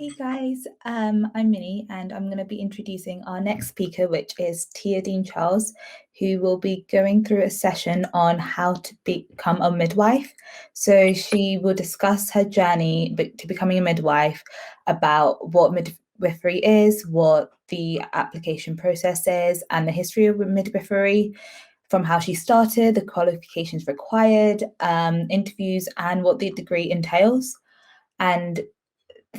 Hey guys, I'm Minnie and I'm going to be introducing our next speaker, which is Tia Dean Charles, who will be going through a session on how to become a midwife. So she will discuss her journey to becoming a midwife, about what midwifery is, what the application process is, and the history of midwifery, from how she started, the qualifications required, interviews, and what the degree entails. And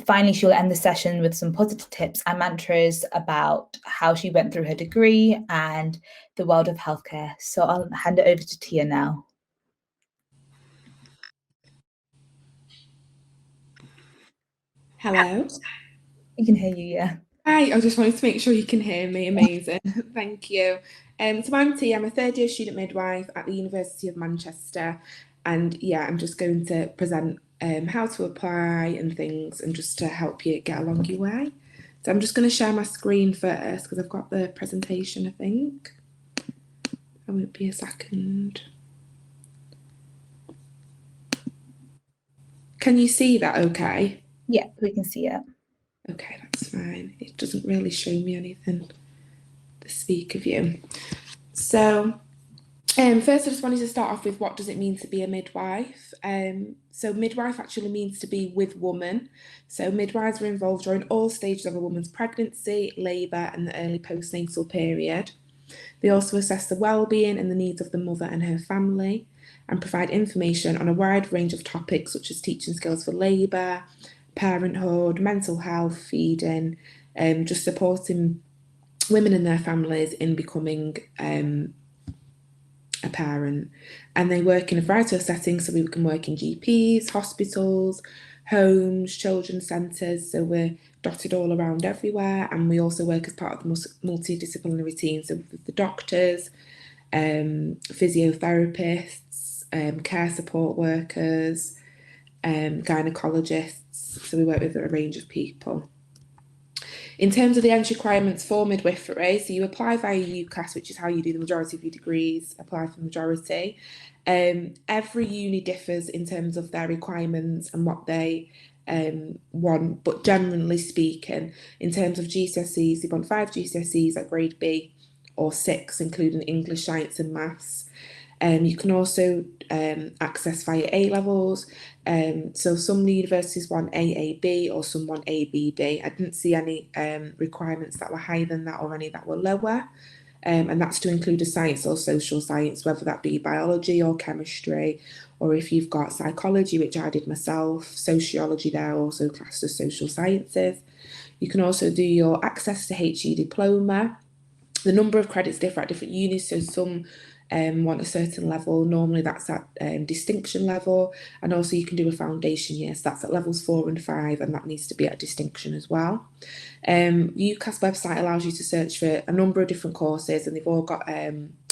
finally, she'll end the session with some positive tips and mantras about how she went through her degree and the world of healthcare. So I'll hand it over to Tia now. Hello. I can hear you, yeah. Hi, I just wanted to make sure you can hear me. Amazing. Thank you. So I'm Tia, I'm a third year student midwife at the University of Manchester. And yeah, I'm just going to present how to apply and things and just to help you get along your way. So I'm just going to share my screen first because I've got the presentation, I think. I won't be a second. Can you see that okay? Yeah, we can see it. Okay, that's fine. It doesn't really show me anything, the speaker view. So first, I just wanted to start off with what does it mean to be a midwife? So midwife actually means to be with woman. So midwives are involved during all stages of a woman's pregnancy, labour and the early postnatal period. They also assess the well-being and the needs of the mother and her family and provide information on a wide range of topics such as teaching skills for labour, parenthood, mental health, feeding, just supporting women and their families in becoming a parent. And they work in a variety of settings, so we can work in GPs, hospitals, homes, children's centres, so we're dotted all around everywhere. And we also work as part of the multidisciplinary team, so with the doctors, physiotherapists, care support workers, gynecologists, so we work with a range of people. In terms of the entry requirements for midwifery, so you apply via UCAS, which is how you do the majority of your degrees, apply for the majority. Every uni differs in terms of their requirements and what they want, but generally speaking, in terms of GCSEs, you want 5 GCSEs at grade B or 6, including English, Science and Maths. You can also access via A-levels. So some universities want AAB or some want ABB. I didn't see any requirements that were higher than that or any that were lower. And that's to include a science or social science, whether that be biology or chemistry, or if you've got psychology, which I did myself, sociology, they're also classed as social sciences. You can also do your access to HE diploma. The number of credits differ at different unis, so some want a certain level. Normally that's at distinction level, and also you can do a foundation year, so that's at levels 4 and 5, and that needs to be at distinction as well. UCAS website allows you to search for a number of different courses, and they've all got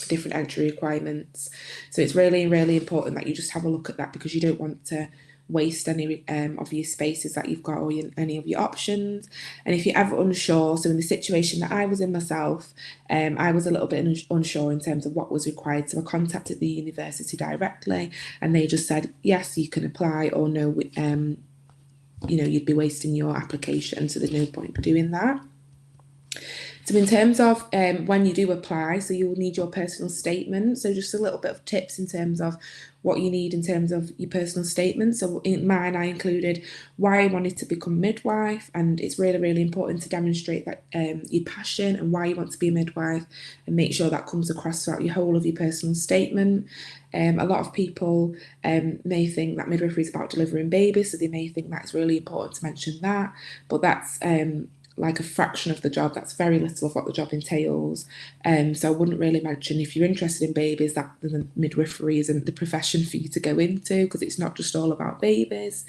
different entry requirements, so it's really, really important that you just have a look at that, because you don't want to waste any of your spaces that you've got or any of your options. And if you're ever unsure, so in the situation that I was in myself, I was a little bit unsure in terms of what was required, so I contacted the university directly and they just said yes, you can apply, or no, you know, you'd be wasting your application, so there's no point doing that. So in terms of when you do apply, so you'll need your personal statement. So just a little bit of tips in terms of what you need in terms of your personal statement. So in mine, I included why I wanted to become midwife, and it's really, really important to demonstrate that your passion and why you want to be a midwife, and make sure that comes across throughout your whole of your personal statement. A lot of people may think that midwifery is about delivering babies, so they may think that it's really important to mention that, but that's like a fraction of the job. That's very little of what the job entails. So I wouldn't really mention, if you're interested in babies, that the midwifery isn't the profession for you to go into, because it's not just all about babies.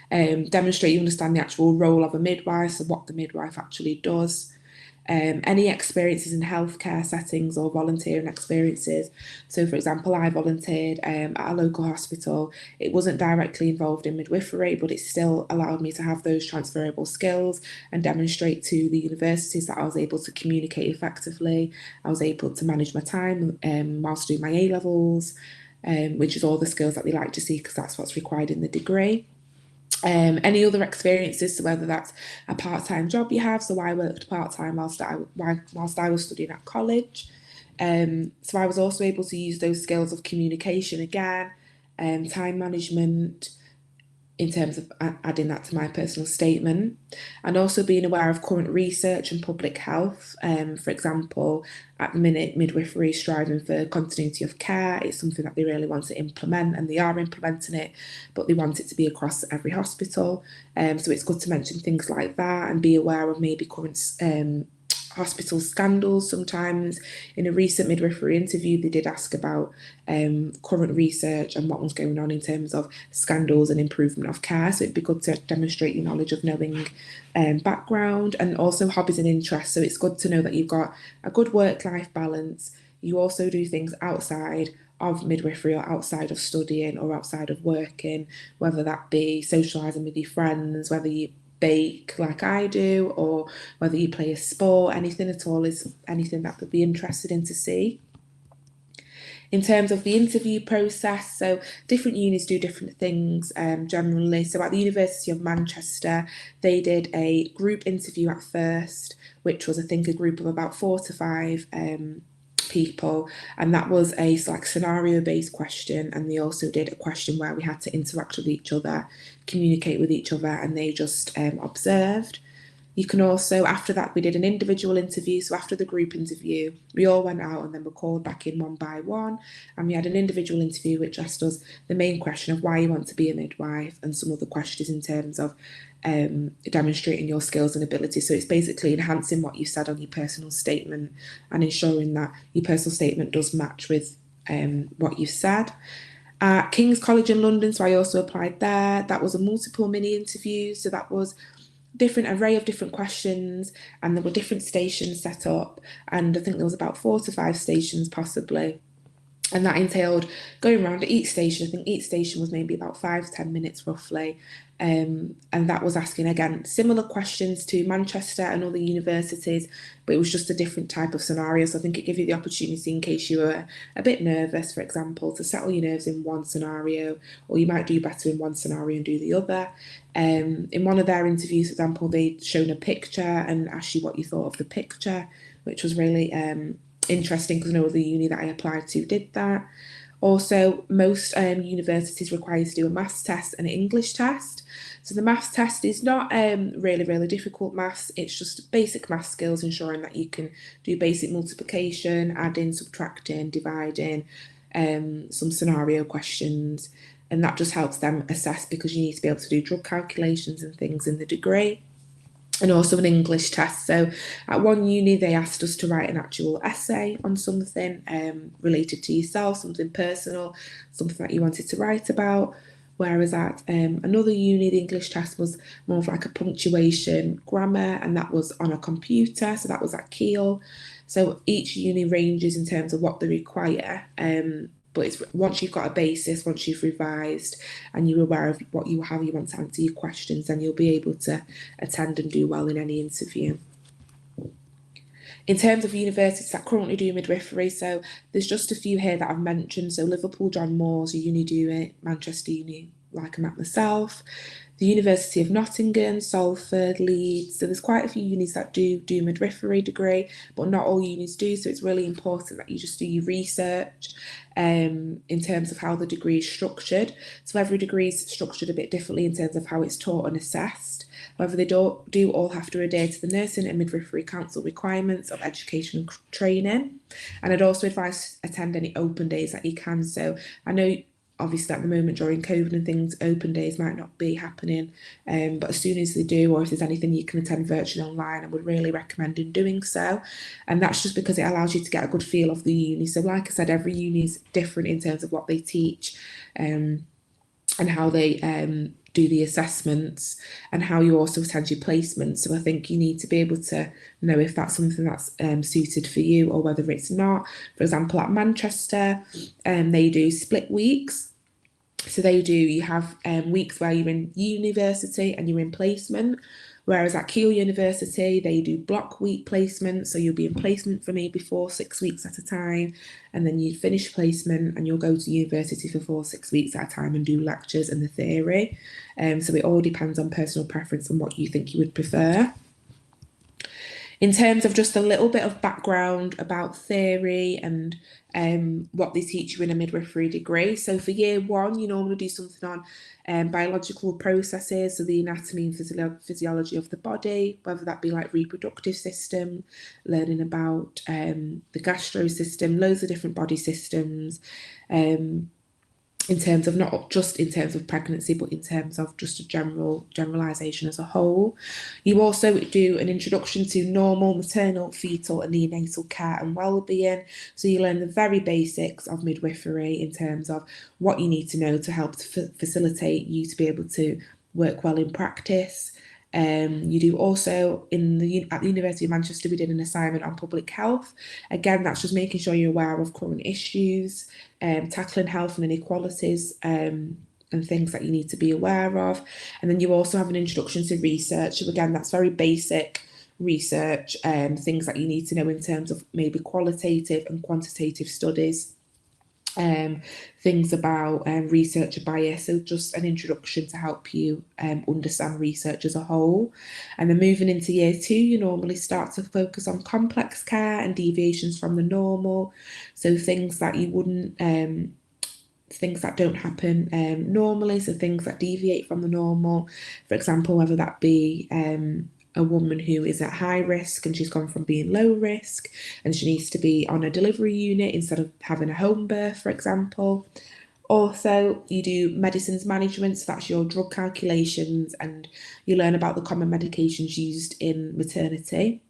Demonstrate you understand the actual role of a midwife, so what the midwife actually does. Any experiences in healthcare settings or volunteering experiences. So for example, I volunteered at a local hospital. It wasn't directly involved in midwifery, but it still allowed me to have those transferable skills and demonstrate to the universities that I was able to communicate effectively. I was able to manage my time whilst doing my A-levels, which is all the skills that they like to see, because that's what's required in the degree. Any other experiences, so whether that's a part-time job you have, so I worked part-time whilst I was studying at college. So I was also able to use those skills of communication again, time management, in terms of adding that to my personal statement, and also being aware of current research and public health. For example, at the minute, midwifery is striving for continuity of care. It's something that they really want to implement, and they are implementing it, but they want it to be across every hospital. So it's good to mention things like that and be aware of maybe current hospital scandals. Sometimes in a recent midwifery interview, they did ask about current research and what was going on in terms of scandals and improvement of care. So it'd be good to demonstrate your knowledge of knowing background, and also hobbies and interests. So it's good to know that you've got a good work-life balance. You also do things outside of midwifery or outside of studying or outside of working, whether that be socialising with your friends, whether you bake like I do, or whether you play a sport. Anything at all is anything that could be interested in to see. In terms of the interview process, so different unis do different things generally. So at the University of Manchester, they did a group interview at first, which was, I think, a group of about 4 to 5 people, and that was a like scenario-based question, and they also did a question where we had to interact with each other, communicate with each other, and they just observed. You can also, after that, we did an individual interview. So after the group interview, we all went out and then were called back in one by one. And we had an individual interview which asked us the main question of why you want to be a midwife, and some other questions in terms of demonstrating your skills and abilities. So it's basically enhancing what you said on your personal statement and ensuring that your personal statement does match with what you said. At King's College in London, so I also applied there. That was a multiple mini interview. So that was different array of different questions, and there were different stations set up, and I think there was about 4 to 5 stations possibly, and that entailed going around at each station. I think each station was maybe about 5 to 10 minutes roughly, and that was asking again similar questions to Manchester and other universities, but it was just a different type of scenario. So I think it gave you the opportunity, in case you were a bit nervous, for example, to settle your nerves in one scenario, or you might do better in one scenario and do the other. In one of their interviews, for example, they'd shown a picture and asked you what you thought of the picture, which was really interesting, because no other uni that I applied to did that. Also, most universities require you to do a maths test and an English test. So the maths test is not really difficult maths. It's just basic math skills, ensuring that you can do basic multiplication, adding, subtracting, dividing, some scenario questions. And that just helps them assess, because you need to be able to do drug calculations and things in the degree. And also an English test. So at one uni, they asked us to write an actual essay on something related to yourself, something personal, something that you wanted to write about. Whereas at another uni, the English test was more of like a punctuation, grammar, and that was on a computer. So that was at Keele. So each uni ranges in terms of what they require. But it's once you've got a basis, once you've revised and you're aware of how you want to answer your questions, then you'll be able to attend and do well in any interview. In terms of universities that currently do midwifery, so there's just a few here that I've mentioned. So Liverpool John Moores, a uni do it, Manchester Uni, like I'm at myself, the University of Nottingham, Salford, Leeds. So there's quite a few unis that do midwifery degree, but not all unis do. So it's really important that you just do your research in terms of how the degree is structured. So every degree is structured a bit differently in terms of how it's taught and assessed. However, they do all have to adhere to the Nursing and Midwifery Council requirements of education and training. And I'd also advise attend any open days that you can. So I know obviously at the moment during COVID and things, open days might not be happening, but as soon as they do, or if there's anything you can attend virtually online, I would really recommend in doing so. And that's just because it allows you to get a good feel of the uni. So like I said, every uni is different in terms of what they teach and how they do the assessments, and how you also attend your placements. So I think you need to be able to know if that's something that's suited for you or whether it's not. For example, at Manchester, they do split weeks. So you have weeks where you're in university and you're in placement, Whereas at Keele University, they do block week placement, so you'll be in placement for maybe 4-6 weeks at a time, and then you finish placement and you'll go to university for 4-6 weeks at a time and do lectures and the theory. So it all depends on personal preference and what you think you would prefer. In terms of just a little bit of background about theory and what they teach you in a midwifery degree. So for year one, you normally do something on biological processes, so the anatomy and physiology of the body, whether that be like reproductive system, learning about the gastro system, loads of different body systems, in terms of not just in terms of pregnancy, but in terms of just a generalization as a whole. You also do an introduction to normal, maternal, fetal and neonatal care and well-being. So you learn the very basics of midwifery in terms of what you need to know to help to facilitate you to be able to work well in practice. You do also at the University of Manchester, we did an assignment on public health. Again, that's just making sure you're aware of current issues, tackling health and inequalities, and things that you need to be aware of. And then you also have an introduction to research. So again, that's very basic research, things that you need to know in terms of maybe qualitative and quantitative studies. Things about researcher bias, so just an introduction to help you understand research as a whole. And then moving into year two, you normally start to focus on complex care and deviations from the normal, so things that you wouldn't things that don't happen normally, so things that deviate from the normal. For example, whether that be a woman who is at high risk and she's gone from being low risk and she needs to be on a delivery unit instead of having a home birth, for example. Also, you do medicines management, so that's your drug calculations, and you learn about the common medications used in maternity.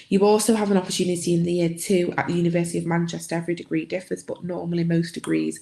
You also have an opportunity in the year two at the University of Manchester. Every degree differs, but normally most degrees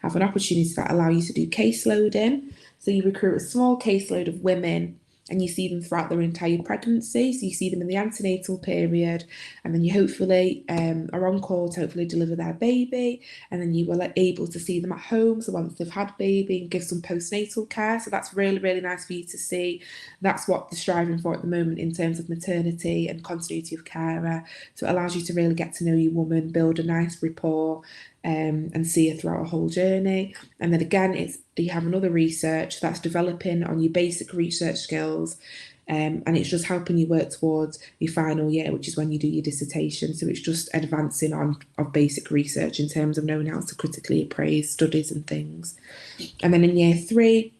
have an opportunity that allow you to do caseloading. So you recruit a small caseload of women and you see them throughout their entire pregnancy. So you see them in the antenatal period, and then you hopefully are on call to hopefully deliver their baby, and then you are able to see them at home, so once they've had baby, and give some postnatal care. So that's really, really nice for you to see. That's what they're striving for at the moment in terms of maternity and continuity of care. So it allows you to really get to know your woman, build a nice rapport, and see her throughout a whole journey. And then again, you have another research that's developing on your basic research skills, and it's just helping you work towards your final year, which is when you do your dissertation. So it's just advancing on of basic research in terms of knowing how to critically appraise studies and things. And then in year three,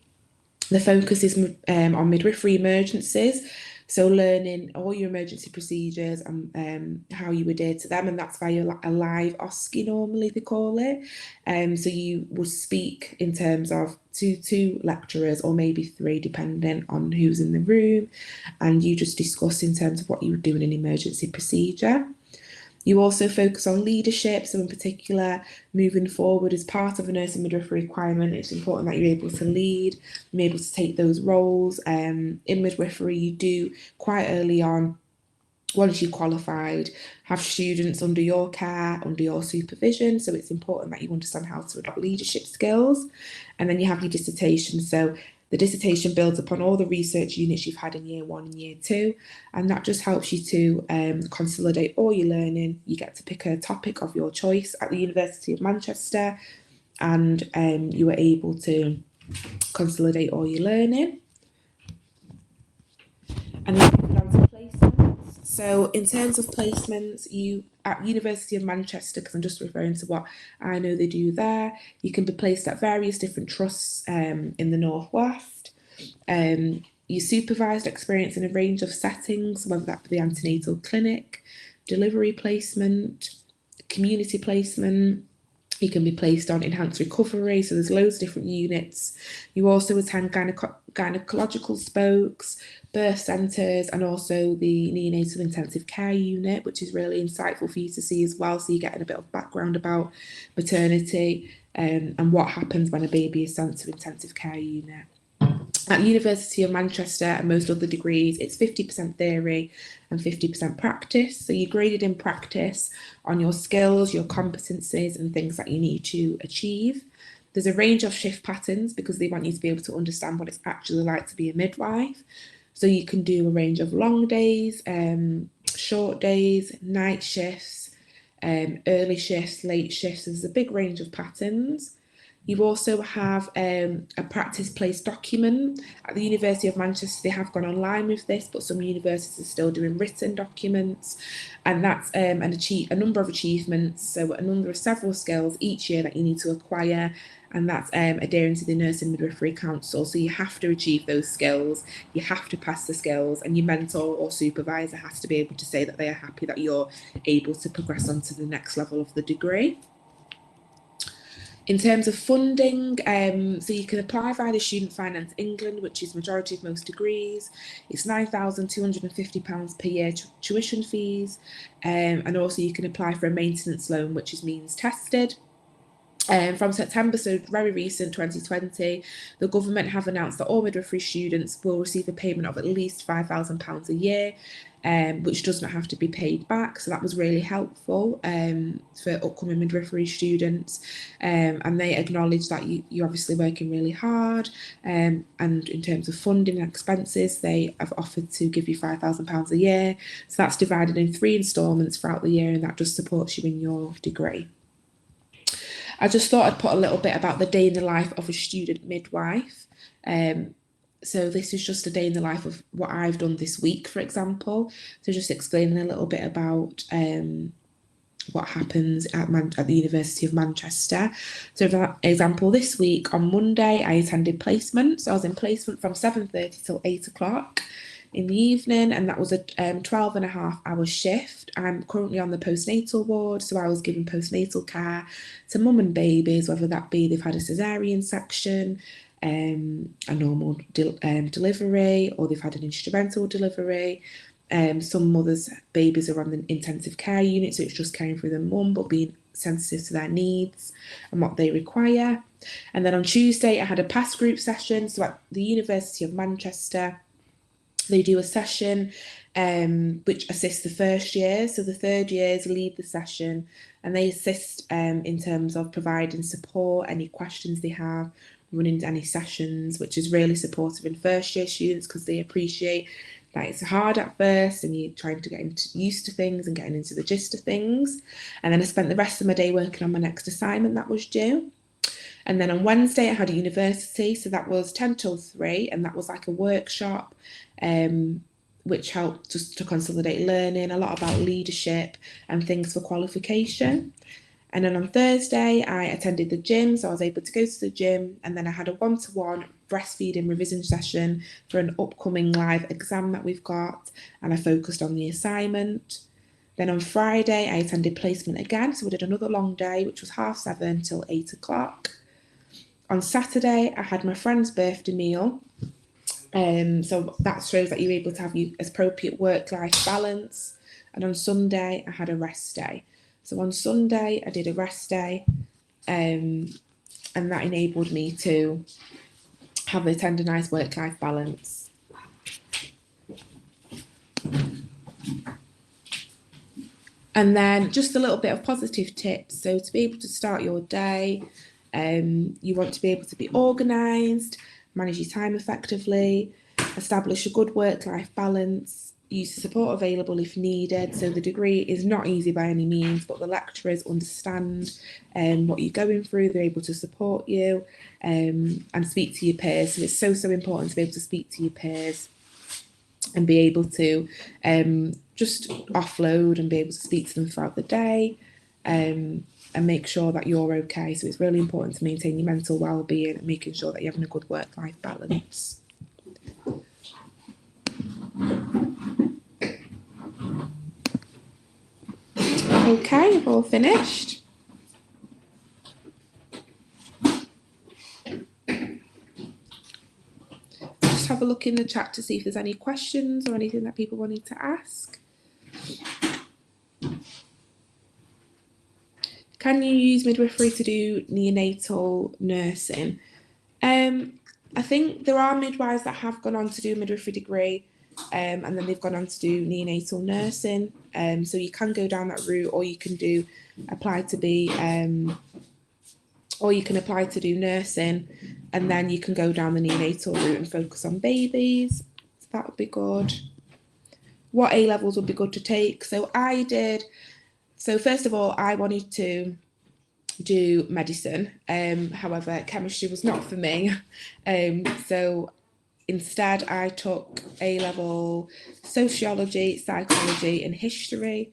the focus is on midwifery emergencies. So learning all your emergency procedures and how you adhere to them, and that's via a live OSCE normally they call it. So you will speak in terms of two lecturers or maybe three depending on who's in the room, and you just discuss in terms of what you would do in an emergency procedure. You also focus on leadership, so in particular, moving forward as part of a nursing midwifery requirement, it's important that you're able to lead, you're able to take those roles. In midwifery, you do quite early on, once you're qualified, have students under your care, under your supervision, so it's important that you understand how to adopt leadership skills. And then you have your dissertation, so the dissertation builds upon all the research units you've had in year one and year two, and that just helps you to consolidate all your learning. You get to pick a topic of your choice at the University of Manchester, and you are able to consolidate all your learning. And then moving on to placements. So in terms of placements, you at University of Manchester, because I'm just referring to what I know they do there, you can be placed at various different trusts in the Northwest. You supervised experience in a range of settings, whether that be the antenatal clinic, delivery placement, community placement. You can be placed on enhanced recovery, so there's loads of different units. You also attend gynecological spokes, birth centres, and also the neonatal intensive care unit, which is really insightful for you to see as well, so you're getting a bit of background about maternity and what happens when a baby is sent to intensive care unit. At University of Manchester and most other degrees, it's 50% theory and 50% practice. So you're graded in practice on your skills, your competencies, and things that you need to achieve. There's a range of shift patterns because they want you to be able to understand what it's actually like to be a midwife. So you can do a range of long days, short days, night shifts, early shifts, late shifts. There's a big range of patterns. You also have a practice place document. At the University of Manchester, they have gone online with this, but some universities are still doing written documents. And that's a number of achievements, so a number of several skills each year that you need to acquire. And that's adhering to the Nursing Midwifery Council. So you have to achieve those skills, you have to pass the skills, and your mentor or supervisor has to be able to say that they are happy that you're able to progress on to the next level of the degree. In terms of funding, so you can apply via the Student Finance England, which is majority of most degrees. It's £9,250 per year tuition fees, and also you can apply for a maintenance loan, which is means tested. From September, so very recent, 2020, the government have announced that all midwifery students will receive a payment of at least £5,000 a year, which does not have to be paid back. So that was really helpful for upcoming midwifery students. And they acknowledge that you're obviously working really hard. And in terms of funding and expenses, they have offered to give you £5,000 a year. So that's divided in 3 instalments throughout the year, and that just supports you in your degree. I just thought I'd put a little bit about the day in the life of a student midwife. So this is just a day in the life of what I've done this week, for example. So just explaining a little bit about what happens at the University of Manchester. So for example, this week on Monday, I attended placement. So I was in placement from 7:30 till 8 o'clock in the evening, and that was a 12.5-hour shift. I'm currently on the postnatal ward, so I was giving postnatal care to mum and babies, whether that be they've had a cesarean section, a normal delivery, or they've had an instrumental delivery. Some mothers' babies are on the intensive care unit, so it's just caring for the mum, but being sensitive to their needs and what they require. And then on Tuesday, I had a past group session. So at the University of Manchester, they do a session which assists the first year. So the third years lead the session, and they assist in terms of providing support, any questions they have, running any sessions, which is really supportive in first year students because they appreciate that it's hard at first and you're trying to get used to things and getting into the gist of things. And then I spent the rest of my day working on my next assignment that was due. And then on Wednesday, I had a university, so that was 10 till 3, and that was like a workshop, which helped just to consolidate learning, a lot about leadership and things for qualification. And then on Thursday, I attended the gym, so I was able to go to the gym, and then I had a one-to-one breastfeeding revision session for an upcoming live exam that we've got, and I focused on the assignment. Then on Friday, I attended placement again, so we did another long day, which was 7:30 till 8 o'clock. On Saturday, I had my friend's birthday meal. So that shows that you're able to have appropriate work-life balance. And on Sunday, I had a rest day. So on Sunday, I did a rest day, and that enabled me to attend a nice work-life balance. And then just a little bit of positive tips. So to be able to start your day, you want to be able to be organised, manage your time effectively, establish a good work-life balance, use the support available if needed. So the degree is not easy by any means, but the lecturers understand what you're going through. They're able to support you and speak to your peers. So it's so important to be able to speak to your peers and be able to just offload and be able to speak to them throughout the day. And make sure that you're okay. So it's really important to maintain your mental well-being and making sure that you're having a good work-life balance. Okay, we've all finished. Just have a look in the chat to see if there's any questions or anything that people wanted to ask. Can you use midwifery to do neonatal nursing? I think there are midwives that have gone on to do a midwifery degree, and then they've gone on to do neonatal nursing. So you can go down that route, or you can apply to do nursing, and then you can go down the neonatal route and focus on babies. That would be good. What A levels would be good to take? So first of all, I wanted to do medicine. However, chemistry was not for me. So instead, I took A level sociology, psychology, and history,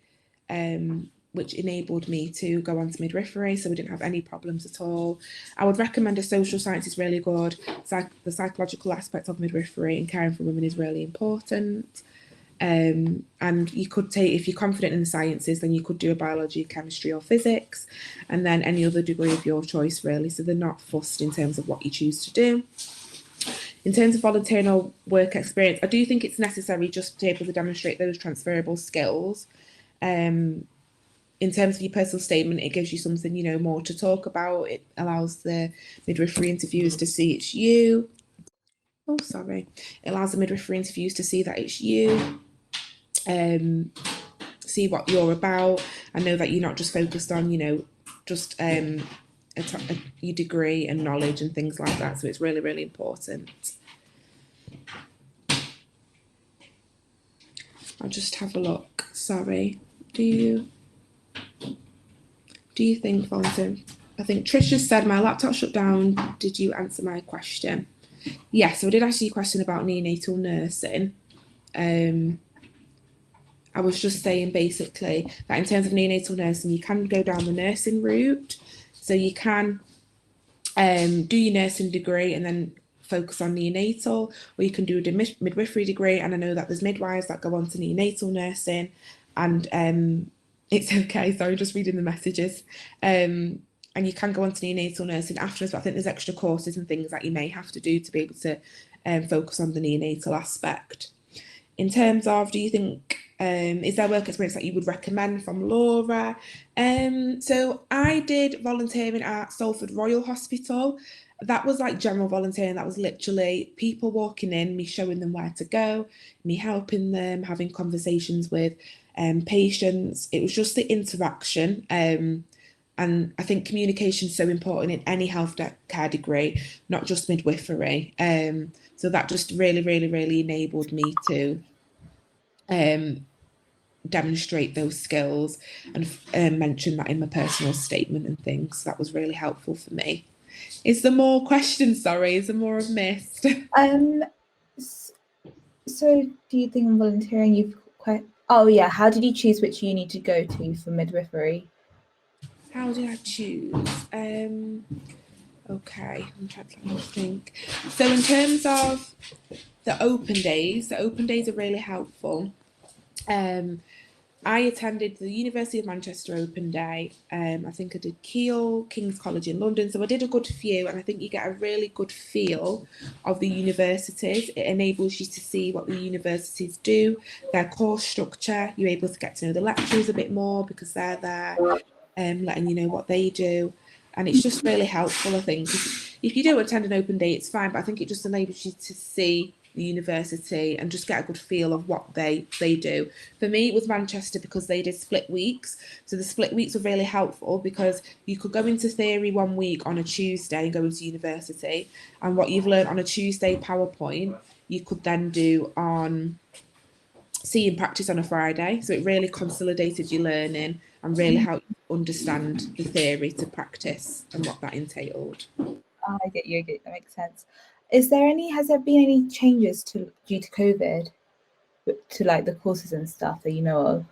which enabled me to go on to midwifery. So we didn't have any problems at all. I would recommend a social science is really good. The psychological aspect of midwifery and caring for women is really important. And you could take, if you're confident in the sciences, then you could do a biology, chemistry, or physics, and then any other degree of your choice, really. So they're not fussed in terms of what you choose to do. In terms of volunteering or work experience, I do think it's necessary just to be able to demonstrate those transferable skills. In terms of your personal statement, it gives you something, more to talk about. It allows the midwifery interviewers to see it's you. It allows the midwifery interviews to see that it's you, see what you're about, and know that you're not just focused on, just your degree and knowledge and things like that. So it's really, really important. I'll just have a look. Sorry. Do you think volunteer? I think Trisha said my laptop shut down. Did you answer my question? Yes, so I did ask you a question about neonatal nursing. I was just saying basically that in terms of neonatal nursing, you can go down the nursing route. So you can do your nursing degree and then focus on neonatal, or you can do a midwifery degree. And I know that there's midwives that go on to neonatal nursing, and it's okay. Sorry, just reading the messages. And you can go on to neonatal nursing afterwards, but I think there's extra courses and things that you may have to do to be able to focus on the neonatal aspect. In terms of, do you think, is there work experience that you would recommend from Laura? So I did volunteering at Salford Royal Hospital. That was like general volunteering. That was literally people walking in, me showing them where to go, me helping them, having conversations with patients. It was just the interaction. And I think communication is so important in any healthcare degree, not just midwifery. So that just really, really, really enabled me to demonstrate those skills and mention that in my personal statement and things. So that was really helpful for me. Is there more questions? Sorry, is there more I've missed? So do you think in volunteering you've quite... Oh yeah, how did you choose which uni to go to for midwifery? How did I choose? Okay, I'm trying to think. So in terms of the open days are really helpful. I attended the University of Manchester Open Day. I think I did King's College in London. So I did a good few, and I think you get a really good feel of the universities. It enables you to see what the universities do, their course structure. You're able to get to know the lecturers a bit more because they're there, letting you know what they do. And it's just really helpful, I think. If you do attend an open day, it's fine, but I think it just enables you to see the university and just get a good feel of what they do. For me, it was Manchester because they did split weeks. So the split weeks were really helpful because you could go into theory one week on a Tuesday and go into university. And what you've learned on a Tuesday PowerPoint, you could then do on see in practice on a Friday. So it really consolidated your learning and really helped you understand the theory to practice and what that entailed. I get you, that makes sense. Has there been any changes due to COVID to like the courses and stuff that you know of?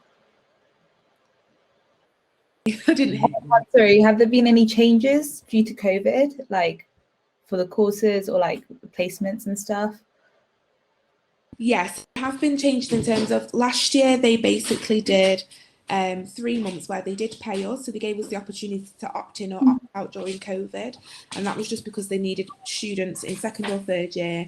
I didn't hear. Sorry, have there been any changes due to COVID, like for the courses or like placements and stuff? Yes, have been changed in terms of last year they basically did 3 months where they did pay us, so they gave us the opportunity to opt in or opt out during COVID, and that was just because they needed students in second or third year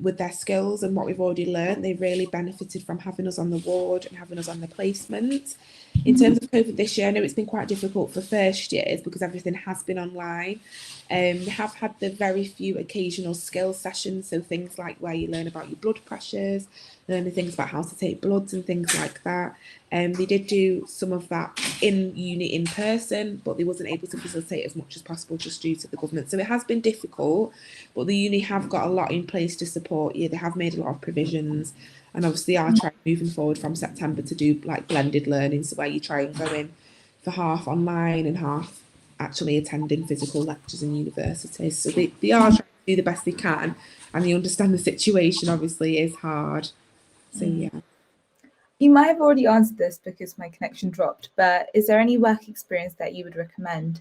with their skills and what we've already learned. They really benefited from having us on the ward and having us on the placement. In terms of COVID this year, I know it's been quite difficult for first years because everything has been online. We have had the very few occasional skills sessions, so things like where you learn about your blood pressures, learning things about how to take bloods and things like that. They did do some of that in uni in person, but they wasn't able to facilitate as much as possible just due to the government. So it has been difficult, but the uni have got a lot in place to support you. They have made a lot of provisions, and obviously are trying moving forward from September to do like blended learning, so where you try and go in for half online and half actually attending physical lectures in universities. So they are trying to do the best they can, and they understand the situation obviously is hard. So yeah. You might have already answered this because my connection dropped, but is there any work experience that you would recommend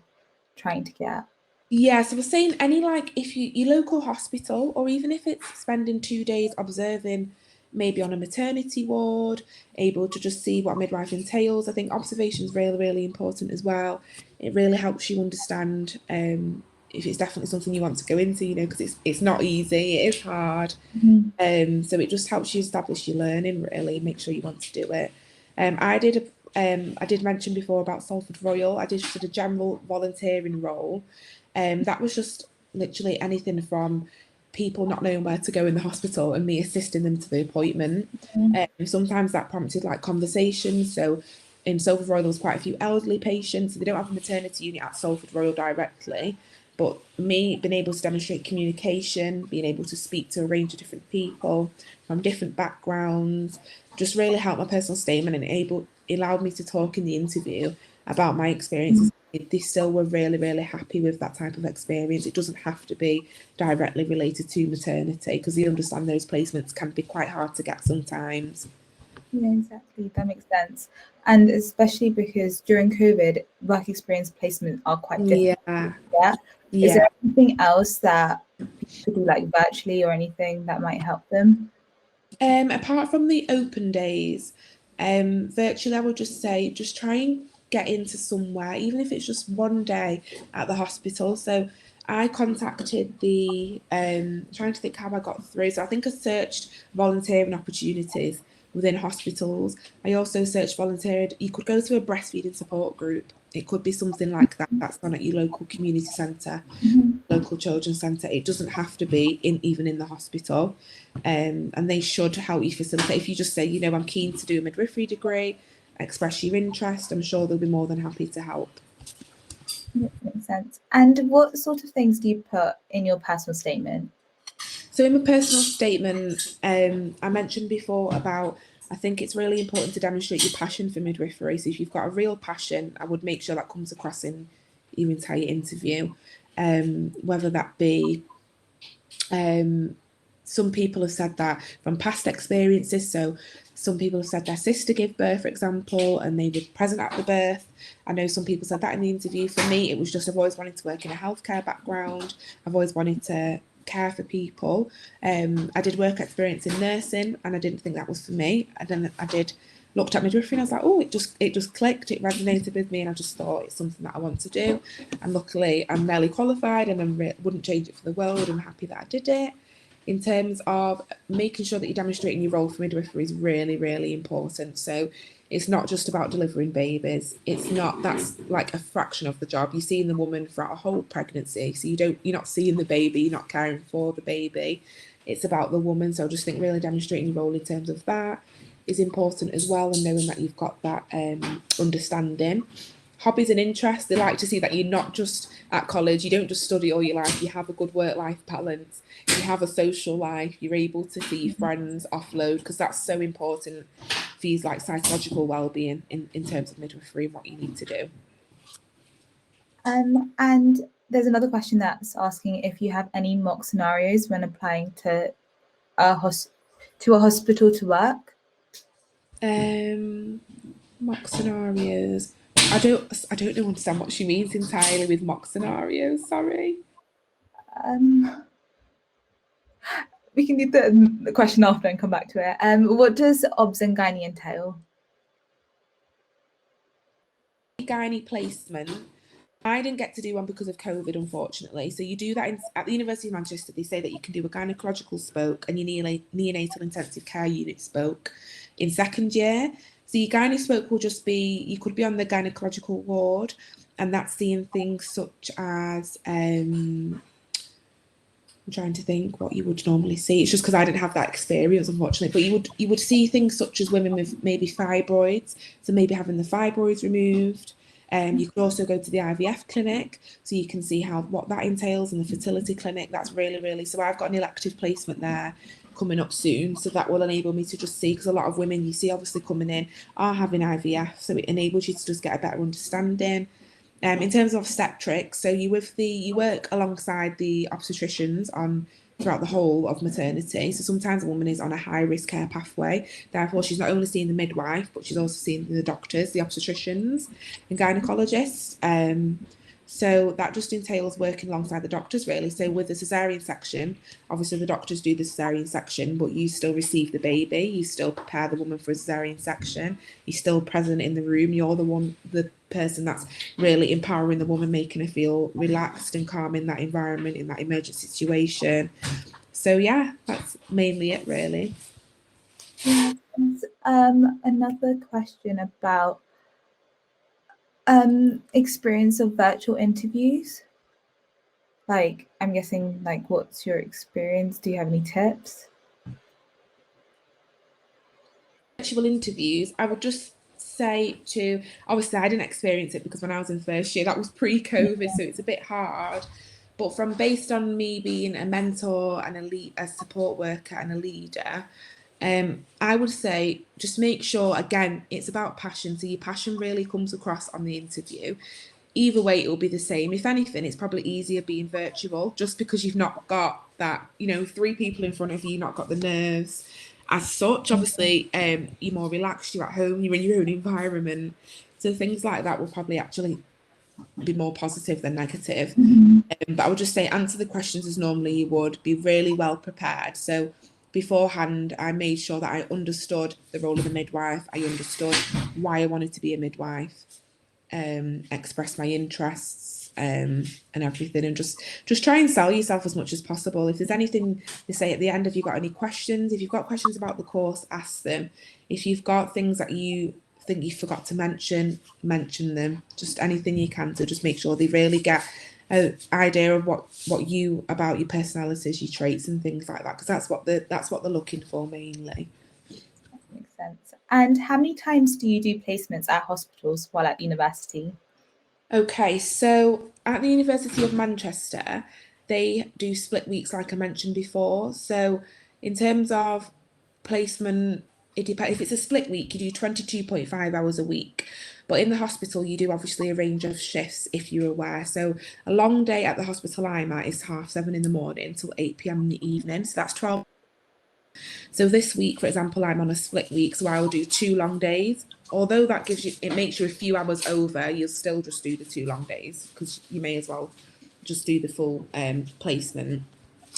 trying to get? Yeah, so we're saying any like if your local hospital, or even if it's spending 2 days observing maybe on a maternity ward, able to just see what midwife entails. I think observation is really, really important as well. It really helps you understand if it's definitely something you want to go into, you know, because it's not easy, it is hard. So it just helps you establish your learning, really, make sure you want to do it. I did mention before about Salford Royal. I did a general volunteering role. That was just literally anything from people not knowing where to go in the hospital and me assisting them to the appointment. Sometimes that prompted like conversations. So in Salford Royal, there was quite a few elderly patients. So they don't have a maternity unit at Salford Royal directly, but me being able to demonstrate communication, being able to speak to a range of different people from different backgrounds, just really helped my personal statement and allowed me to talk in the interview about my experiences. They still were really, really happy with that type of experience. It doesn't have to be directly related to maternity, because they understand those placements can be quite hard to get sometimes. Yeah, exactly. That makes sense. And especially because during COVID, work experience placements are quite difficult. Yeah. Is there anything else that people could do like virtually or anything that might help them? Apart from the open days, virtually I would just say just try and get into somewhere, even if it's just one day at the hospital. So I contacted the trying to think how I got through. So I think I searched volunteering opportunities within hospitals. I also searched volunteered. You could go to a breastfeeding support group. It could be something like that. That's on at your local community centre, local children's centre. It doesn't have to be even in the hospital. And they should help you facilitate. If you just say, you know, I'm keen to do a midwifery degree, express your interest, I'm sure they'll be more than happy to help. That makes sense. And what sort of things do you put in your personal statement? So in my personal statement, I mentioned before about, I think it's really important to demonstrate your passion for midwifery. So if you've got a real passion, I would make sure that comes across in your entire interview. Whether that be, some people have said that from past experiences. So some people have said their sister gave birth, for example, and they were present at the birth. I know some people said that in the interview. For me, it was just I've always wanted to work in a healthcare background. I've always wanted to care for people. I did work experience in nursing, and I didn't think that was for me. And then I did looked at midwifery and I was like, oh, it just clicked, it resonated with me, and I just thought it's something that I want to do. And luckily I'm nearly qualified, and I wouldn't change it for the world. I'm happy that I did it. In terms of making sure that you're demonstrating your role for midwifery is really, really important. So it's not just about delivering babies. That's like a fraction of the job. You're seeing the woman throughout a whole pregnancy. So you're not seeing the baby, you're not caring for the baby. It's about the woman. So I just think really demonstrating your role in terms of that is important as well, and knowing that you've got that understanding. Hobbies and interests, they like to see that you're not just at college, you don't just study all your life, you have a good work-life balance, you have a social life, you're able to see your friends, offload, because that's so important for your like psychological well-being in terms of midwifery and what you need to do. And there's another question that's asking if you have any mock scenarios when applying to a hospital to work. Mock scenarios. I don't understand what she means entirely with mock scenarios. Sorry. We can do the question after and come back to it. What does OBS and gynae entail? Gynae placement. I didn't get to do one because of COVID, unfortunately. So you do that at the University of Manchester. They say that you can do a gynecological spoke and your neonatal intensive care unit spoke in second year. So your gynae spoke will just be, you could be on the gynecological ward, and that's seeing things such as, I'm trying to think what you would normally see. It's just because I didn't have that experience, unfortunately. But you would see things such as women with maybe fibroids, so maybe having the fibroids removed. You could also go to the IVF clinic, so you can see what that entails, and the fertility clinic. That's really. So I've got an elective placement there coming up soon, so that will enable me to just see, because a lot of women you see obviously coming in are having IVF, so it enables you to just get a better understanding. In terms of obstetrics, so you work alongside the obstetricians on throughout the whole of maternity. So sometimes a woman is on a high risk care pathway. Therefore, she's not only seeing the midwife, but she's also seeing the doctors, the obstetricians, and gynecologists. So that just entails working alongside the doctors, really. So with the cesarean section, obviously the doctors do the cesarean section, but you still receive the baby. You still prepare the woman for a cesarean section. You're still present in the room. You're the person that's really empowering the woman, making her feel relaxed and calm in that environment, in that emergency situation. So yeah, that's mainly it, really. Another question about experience of virtual interviews. Like, I'm guessing, like, what's your experience? Do you have any tips? Virtual interviews, I would just say to, obviously I didn't experience it because when I was in first year, that was pre-COVID, so it's a bit hard. But based on me being a mentor and a support worker and a leader, I would say just make sure, again, it's about passion. So your passion really comes across on the interview. Either way, it will be the same. If anything, it's probably easier being virtual, just because you've not got that, 3 people in front of you, not got the nerves as such. Obviously, you're more relaxed, you're at home, you're in your own environment. So things like that will probably actually be more positive than negative. But I would just say answer the questions as normally you would, be really well prepared. So beforehand, I made sure that I understood the role of the midwife. I understood why I wanted to be a midwife, express my interests, and everything, and just try and sell yourself as much as possible. If there's anything to say at the end, if you've got any questions, if you've got questions about the course, ask them. If you've got things that you think you forgot to mention them. Just anything you can to just make sure they really get an idea of what you, about your personalities, your traits and things like that, because that's what they're looking for mainly. Makes sense. And how many times do you do placements at hospitals while at university? Okay, so at the University of Manchester, they do split weeks, like I mentioned before. So in terms of placement, it depends. If it's a split week, you do 22.5 hours a week. But in the hospital, you do obviously a range of shifts, if you're aware. So a long day at the hospital I'm at is 7:30 in the morning till 8 p.m. in the evening. So that's 12. So this week, for example, I'm on a split week, so I will do 2 long days. Although that makes you a few hours over, you'll still just do the 2 long days, because you may as well just do the full placement.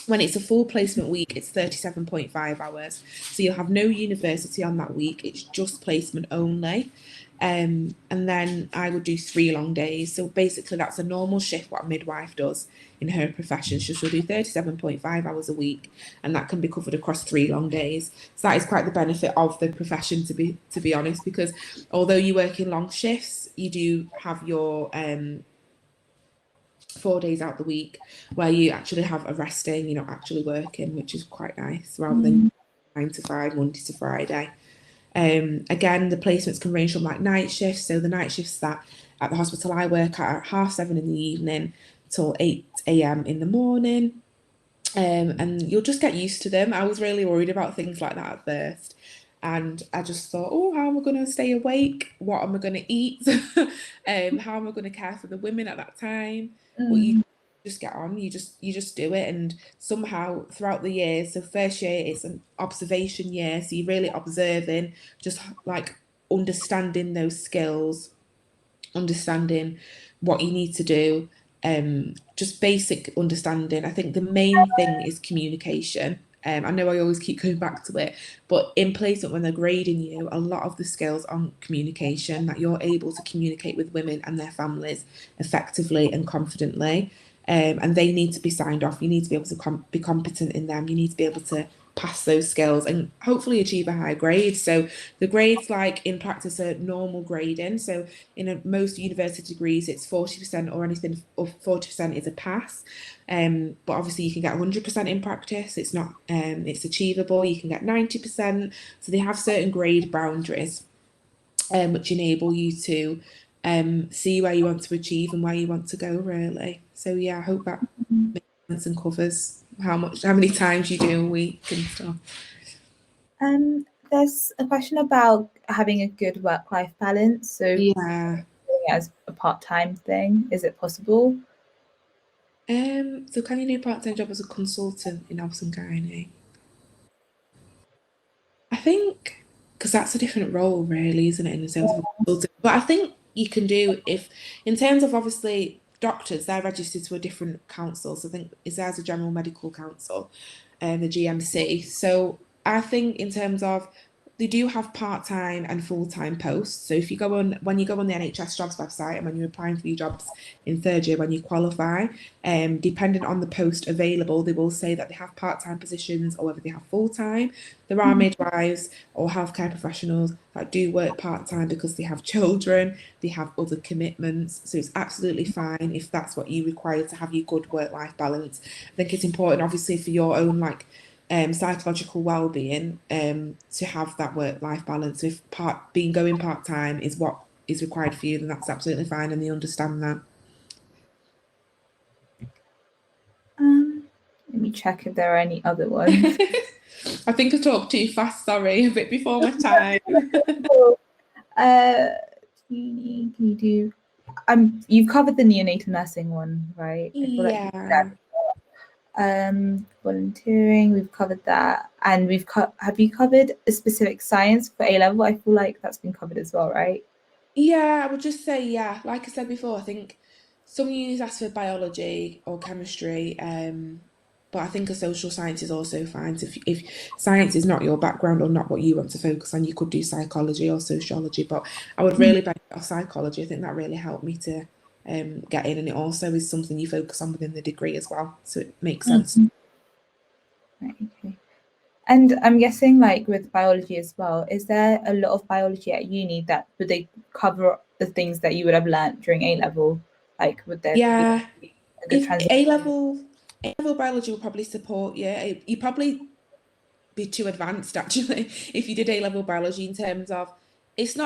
When it's a full placement week, it's 37.5 hours. So you'll have no university on that week. It's just placement only. And then I would do 3 long days. So basically that's a normal shift what a midwife does in her profession. She'll do 37.5 hours a week, and that can be covered across 3 long days. So that is quite the benefit of the profession, to be honest, because although you work in long shifts, you do have your 4 days out the week where you actually have a rest day and you're not actually working, which is quite nice, rather than 9 to 5, Monday to Friday. Again, the placements can range from like night shifts. So the night shifts that at the hospital I work at 7:30 in the evening till 8 a.m. in the morning. And you'll just get used to them. I was really worried about things like that at first. And I just thought, oh, how am I going to stay awake? What am I going to eat? How am I going to care for the women at that time? But you just get on, you just do it. And somehow throughout the years, so first year it's an observation year, so you're really observing, just like understanding those skills, understanding what you need to do, just basic understanding. I think the main thing is communication. I know I always keep going back to it, but in placement, when they're grading you, a lot of the skills on communication, that you're able to communicate with women and their families effectively and confidently. And they need to be signed off. You need to be able to be competent in them. You need to be able to pass those skills and hopefully achieve a high grade. So the grades, like in practice, are normal grading. So in most university degrees, it's 40% or anything of 40% is a pass. But obviously you can get 100% in practice. It's not, it's achievable. You can get 90%. So they have certain grade boundaries, which enable you to see where you want to achieve and where you want to go, really. So yeah, I hope that makes sense and covers how many times you do a week and stuff. There's a question about having a good work-life balance. So Yeah. as a part-time thing, is it possible? So can you do a part-time job as a consultant in obs and gynae? I think because that's a different role, really, isn't it, in the sense of a consultant? But I think you can do if, in terms of obviously doctors, they're registered to a different council. So I think there's a general medical council, the GMC. So I think in terms of they do have part-time and full-time posts. So if you go on when you go on the NHS jobs website and when you're applying for your jobs in third year when you qualify, depending on the post available, they will say that they have part-time positions or whether they have full-time. There are midwives or healthcare professionals that do work part-time because they have children, they have other commitments. So it's absolutely fine if that's what you require to have your good work-life balance. I think it's important, obviously, for your own psychological well-being, to have that work-life balance. So if going part-time is what is required for you, then that's absolutely fine, and they understand that. Let me check if there are any other ones. I think I talked too fast, sorry, a bit before my time. Can you do? You've covered the neonatal nursing one, right? I feel like Yeah. volunteering, we've covered that, and have you covered a specific science for A level? I feel like that's been covered as well, right? Yeah, I would just say, yeah, like I said before, I think some unis ask for biology or chemistry, but I think a social science is also fine. So if science is not your background or not what you want to focus on, you could do psychology or sociology, but I would really benefit off psychology. I think that really helped me to get in, and it also is something you focus on within the degree as well, so it makes sense. Right, okay. And I'm guessing, like with biology as well, is there a lot of biology at uni that would they cover the things that you would have learnt during A level? Like, would there Yeah, be a good if transition? A level biology will probably support you. You probably be too advanced actually if you did A-level biology, in terms of it's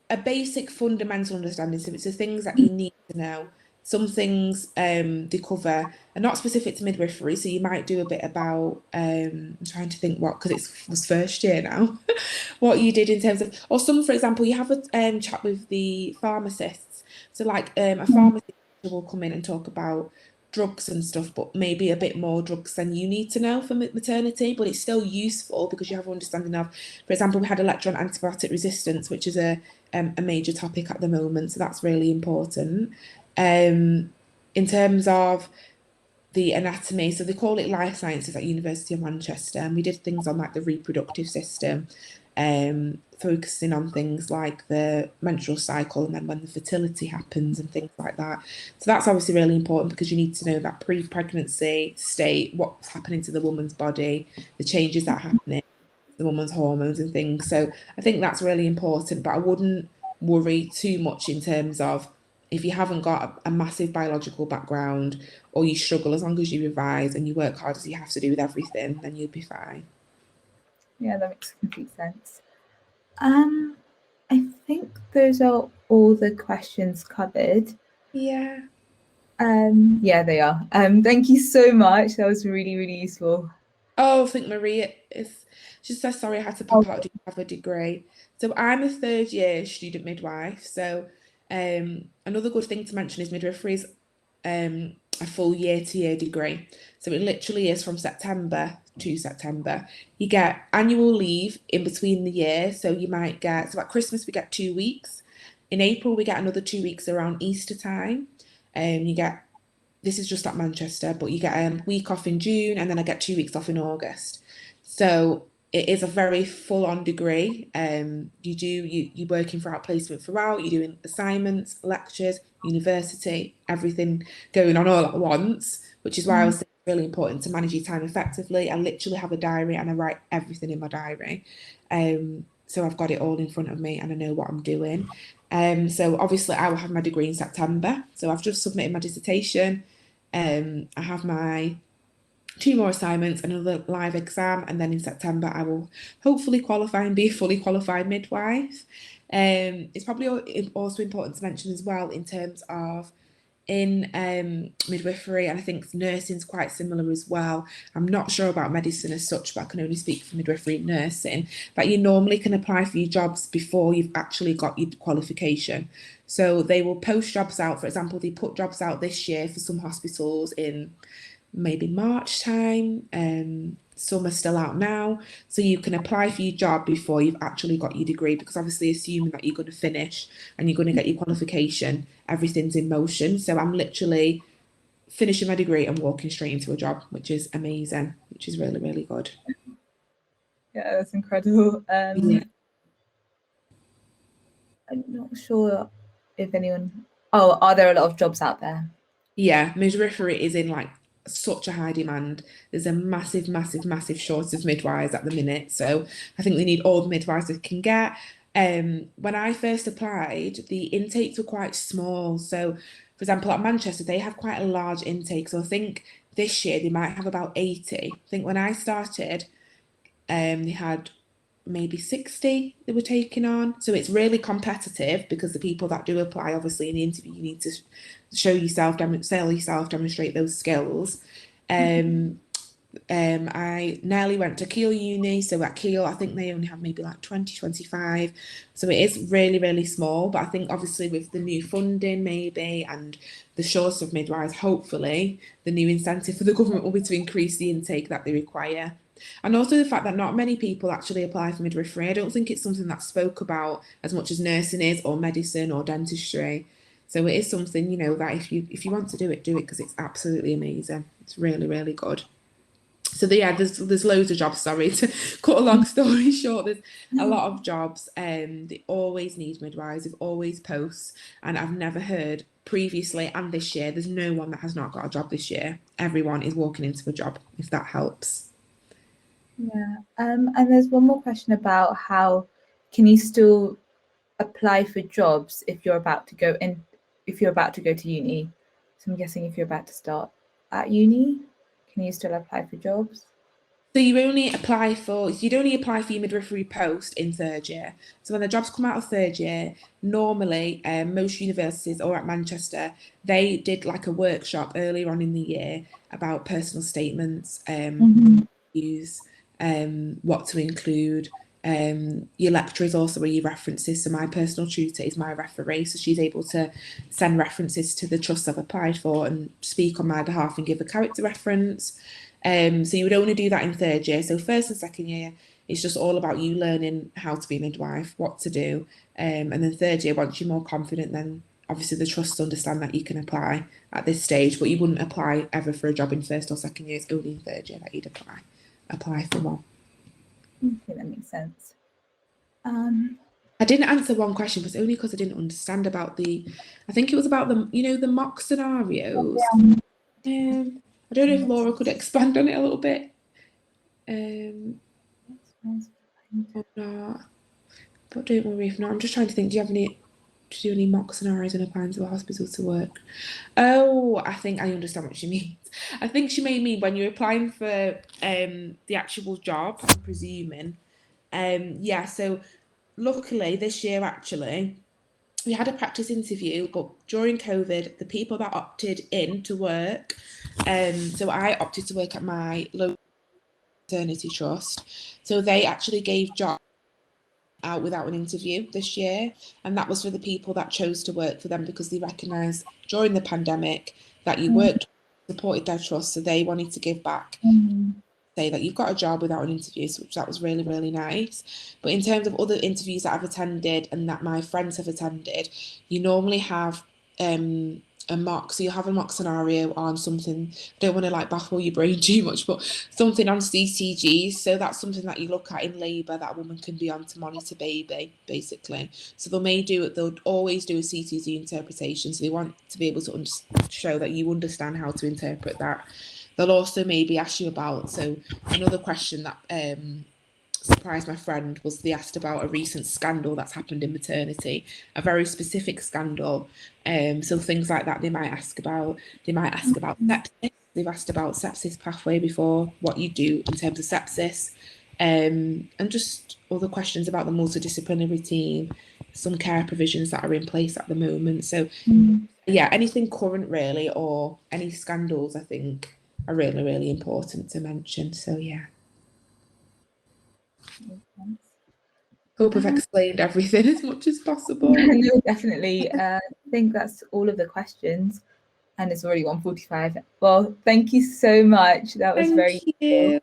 a basic fundamental understanding, so it's the things that you need to know. Some things they cover are not specific to midwifery, so you might do a bit about I'm trying to think what, because it was first year now, what you did in terms of, or some, for example, you have a chat with the pharmacists, so like a pharmacist will come in and talk about drugs and stuff, but maybe a bit more drugs than you need to know for maternity, but it's still useful because you have an understanding of, for example, we had a lecture on antibiotic resistance, which is a major topic at the moment, so that's really important. In terms of the anatomy, so they call it life sciences at University of Manchester, and we did things on like the reproductive system, focusing on things like the menstrual cycle and then when the fertility happens and things like that. So that's obviously really important because you need to know that pre-pregnancy state, what's happening to the woman's body, the changes that are happening, the woman's hormones and things. So I think that's really important, but I wouldn't worry too much in terms of if you haven't got a massive biological background or you struggle, as long as you revise and you work hard as you have to do with everything, then you'll be fine. Yeah, that makes complete sense. I think those are all the questions covered. Yeah. Yeah, they are. Thank you so much. That was really, really useful. Oh, I think Maria is. She says, sorry, I had to Oh, pop out. Do you have a degree? So I'm a third year student midwife. So another good thing to mention is midwifery is a full year-to-year degree. So it literally is from September to September. You get annual leave in between the year. So you might get, so at Christmas, we get 2 weeks. In April, we get another 2 weeks around Easter time. You get, this is just at Manchester, but you get a week off in June and then I get 2 weeks off in August. So it is a very full-on degree. You're working for outplacement throughout, you're doing assignments, lectures, university, everything going on all at once, which is why I was saying it's really important to manage your time effectively. I literally have a diary and I write everything in my diary. So I've got it all in front of me and I know what I'm doing. So obviously I will have my degree in September. So I've just submitted my dissertation. I have my 2 more assignments, another live exam, and then in September I will hopefully qualify and be a fully qualified midwife. It's probably also important to mention as well in terms of in midwifery, and I think nursing's quite similar as well. I'm not sure about medicine as such, but I can only speak for midwifery and nursing, that you normally can apply for your jobs before you've actually got your qualification. So they will post jobs out. For example, they put jobs out this year for some hospitals in maybe March time, some are still out now, so you can apply for your job before you've actually got your degree, because obviously assuming that you're going to finish and you're going to get your qualification, everything's in motion. So I'm literally finishing my degree and walking straight into a job, which is amazing, which is really, really good. Yeah, that's incredible. Yeah. I'm not sure if anyone... Oh, are there a lot of jobs out there? Yeah, midwifery is in like such a high demand. There's a massive, massive, massive shortage of midwives at the minute. So I think they need all the midwives they can get. When I first applied, the intakes were quite small. So, for example, at Manchester, they have quite a large intake. So I think this year they might have about 80. I think when I started, they had maybe 60 they were taking on. So it's really competitive, because the people that do apply, obviously in the interview, you need to show yourself, sell yourself, demonstrate those skills. I nearly went to Keele Uni, so at Keele I think they only have maybe like 20, 25, so it is really, really small. But I think obviously with the new funding maybe and the shortage of midwives, hopefully the new incentive for the government will be to increase the intake that they require. And also the fact that not many people actually apply for midwifery. I don't think it's something that's spoke about as much as nursing is, or medicine, or dentistry. So it is something, you know, that if you want to do it, because it's absolutely amazing. It's really, really good. So there's loads of jobs. Sorry to cut a long story short. There's a lot of jobs. They always need midwives. They've always posts, and I've never heard previously and this year, there's no one that has not got a job this year. Everyone is walking into a job, if that helps. Yeah, and there's one more question about how can you still apply for jobs if you're about to go to uni. So I'm guessing if you're about to start at uni, can you still apply for jobs? So you'd only apply for your midwifery post in 3rd year. So when the jobs come out of 3rd year, normally most universities, or at Manchester, they did like a workshop earlier on in the year about personal statements, use, what to include. Your lecturers also are your references. So my personal tutor is my referee, so she's able to send references to the trusts I've applied for and speak on my behalf and give a character reference. So you would only do that in 3rd year. So 1st and 2nd year, it's just all about you learning how to be a midwife, what to do. And then 3rd year, once you're more confident, then obviously the trusts understand that you can apply at this stage, but you wouldn't apply ever for a job in 1st or 2nd year. It's only in 3rd year that you'd apply for one. Okay, that makes sense. I didn't answer one question, but it's only because I didn't understand about I think it was about the mock scenarios. I don't know if Laura could expand on it a little bit. Or not. But don't worry if not. I'm just trying to think, do you do any mock scenarios when applying to a hospital to work? Oh, I think I understand what she means. I think she may mean when you're applying for the actual job, I'm presuming. Yeah, so luckily this year actually, we had a practice interview, but during COVID, the people that opted in to work, so I opted to work at my local maternity trust, so they actually gave jobs out without an interview this year, and that was for the people that chose to work for them, because they recognised during the pandemic that you worked, supported their trust, so they wanted to give back. Say that you've got a job without an interview, so that was really, really nice. But in terms of other interviews that I've attended and that my friends have attended, you normally have a mock. So you'll have a mock scenario on something. I don't want to like baffle your brain too much, but something on CCGs. So that's something that you look at in labour that a woman can be on to monitor baby, basically. So they'll always do a CCG interpretation. So they want to be able to show that you understand how to interpret that. They'll also maybe ask you about, so another question that surprised my friend was they asked about a recent scandal that's happened in maternity, a very specific scandal. So things like that they might ask about. They might ask about sepsis. They've asked about sepsis pathway before, what you do in terms of sepsis, and just other questions about the multidisciplinary team, some care provisions that are in place at the moment. So yeah, anything current really, or any scandals I think are really, really important to mention. So yeah. Hope I've explained everything as much as possible. No, definitely. I think that's all of the questions, and it's already 1:45. Well, thank you so much. That was very Thank you.